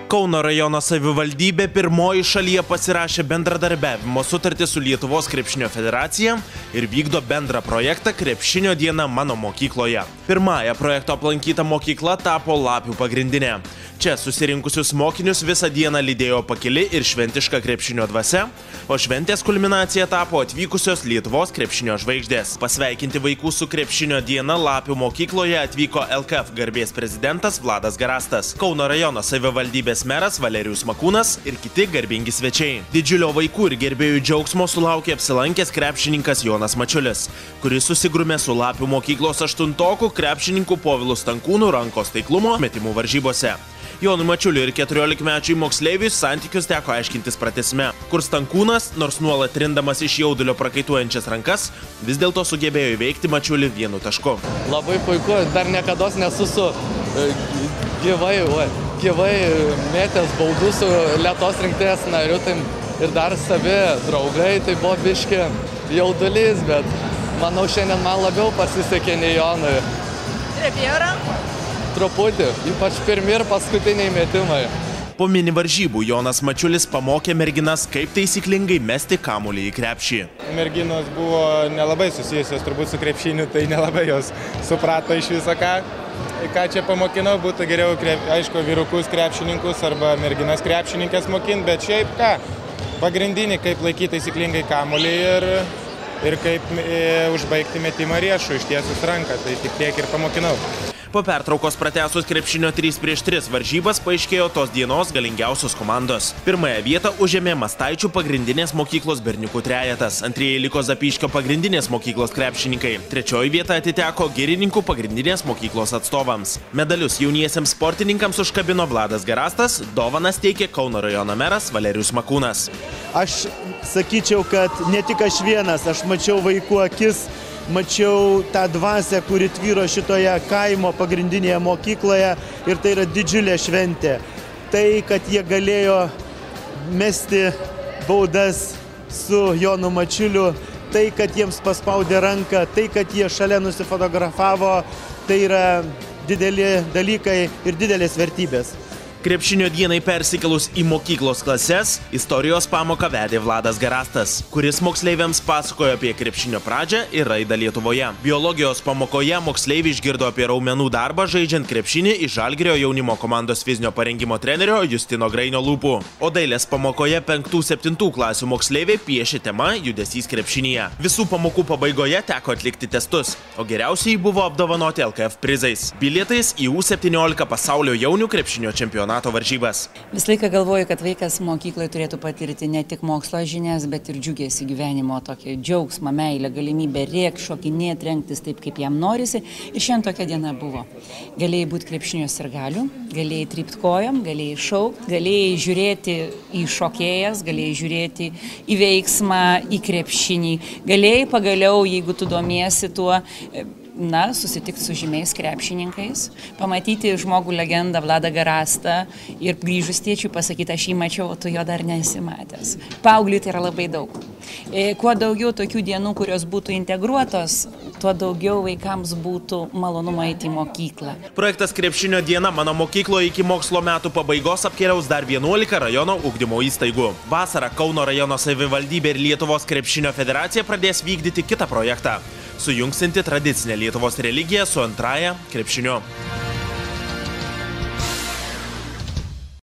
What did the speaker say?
Kauno rajono savivaldybė pirmoji šalyje pasirašė bendradarbiavimo sutartį su Lietuvos krepšinio federacija ir vykdo bendrą projektą Krepšinio diena mano mokykloje. Pirmąja projekto aplankyta mokykla tapo Lapių pagrindinė. Čia susirinkusius mokinius visą dieną lydėjo pakili ir šventiška krepšinio dvasia, o šventės kulminacija tapo atvykusios Lietuvos krepšinio žvaigždės. Pasveikinti vaikų su Krepšinio diena Lapių mokykloje atvyko LKF garbės prezidentas Vladas Garastas, Kauno rajono savivaldybės meras Valerijus Makūnas ir kiti garbingi svečiai. Didžiulio vaikų ir gerbėjų džiaugsmo sulaukė apsilankęs krepšininkas Jonas Mačiulis, kuris susigrūmė su Lapių mokyklos aštuntokų krepšininkų Povilu Stankūnu rankos taiklumo metimų varžybose. Jonui Mačiuliui ir 14-mečiui moksleiviui santykius teko aiškintis pratęsime, kur Stankūnas, nors nuolat trindamas iš jaudulio prakaituojančias rankas, vis dėlto sugebėjo įveikti Mačiulį vienu tašku. Labai puiku, dar niekados nesu su gyvai mėtęs baudų su Lietuvos rinktinės nariu, tai ir dar savi draugai, tai buvo biški jaudulys, bet manau šiandien man labiau pasisekė nei Jonui. Drebėjo rankų? Truputį, ypač pirmi ir paskutiniai metimai. Po mini varžybų Jonas Mačiulis pamokė merginas, kaip taisyklingai mesti kamuolį į krepšį. Merginos buvo nelabai susijusios turbūt su krepšiniu, tai nelabai jos suprato iš viso ką čia pamokinau. Būtų geriau, aišku, vyrukus krepšininkus arba merginas krepšininkės mokinti, bet šiaip pagrindinį, kaip laikyti taisyklingai kamuolį ir kaip užbaigti metimą riešų ištiesus ranką, tai tik tiek ir pamokinau. Po pertraukos pratęsus krepšinio 3-3 varžybas paaiškėjo tos dienos galingiausios komandos. Pirmąją vietą užėmė Mastaičių pagrindinės mokyklos berniukų trejetas, antrieji liko Zapyškio pagrindinės mokyklos krepšininkai, trečioji vieta atiteko Girininkų pagrindinės mokyklos atstovams. Medalius jauniesiems sportininkams užkabino Vladas Garastas, dovanas teikė Kauno rajono meras Valerijus Makūnas. Aš sakyčiau, kad ne tik aš vienas, aš mačiau vaikų akis, mačiau tą dvasią, kuri tvyro šitoje kaimo pagrindinėje mokykloje ir tai yra didžiulė šventė. Tai, kad jie galėjo mesti baudas su Jonu Mačiuliu, tai, kad jiems paspaudė ranką, tai, kad jie šalia nusifotografavo, tai yra dideli dalykai ir didelės vertybės. Krepšinio dienai persikėlus į mokyklos klases, istorijos pamoką vedė Vladas Garastas, kuris moksleiviams pasakojo apie krepšinio pradžią ir raidą Lietuvoje. Biologijos pamokoje moksleiviai išgirdo apie raumenų darbą žaidžiant krepšinį iš Žalgirio jaunimo komandos fizinio parengimo trenerio Justino Grainio lūpų. O dailės pamokoje 5-7 klasių moksleiviai piešė temą judesys krepšinyje. Visų pamokų pabaigoje teko atlikti testus, o geriausiai buvo apdovanoti LKF prizais, bilietais į U17 pasaulio jaunių krepšinio čempionatą varžybas. Visą laiką galvoju, kad vaikas mokykloje turėtų patirti ne tik mokslo žinias, bet ir džiugesį gyvenimo, tokį džiaugsmą, meilę, galimybę rėkti, šokinėti, rengtis taip, kaip jam norisi. Ir šiandien tokia diena buvo. Galėjai būti krepšinio sirgalių, galėjai trypti kojom, galėjai šaukti, galėjai žiūrėti į šokėjas, galėjai žiūrėti į veiksmą, į krepšinį, galėjai pagaliau, jeigu tu domiesi tuo, susitikti su žymiais krepšininkais, pamatyti žmogų legendą Vladą Garastą ir grįžus tėčiui pasakyti, aš jį mačiau, o tu jo dar nesi matęs. Paaugliui tai yra labai daug. Kuo daugiau tokių dienų, kurios būtų integruotos, tuo daugiau vaikams būtų malonumo eiti į mokyklą. Projektas Krepšinio diena mano mokykloje iki mokslo metų pabaigos apkeliaus dar 11 rajono ugdymo įstaigų. Vasarą Kauno rajono savivaldybė ir Lietuvos krepšinio federacija pradės vykdyti kitą projektą, sujungsianti tradicinę Lietuvos religiją su antrąja krepšiniu.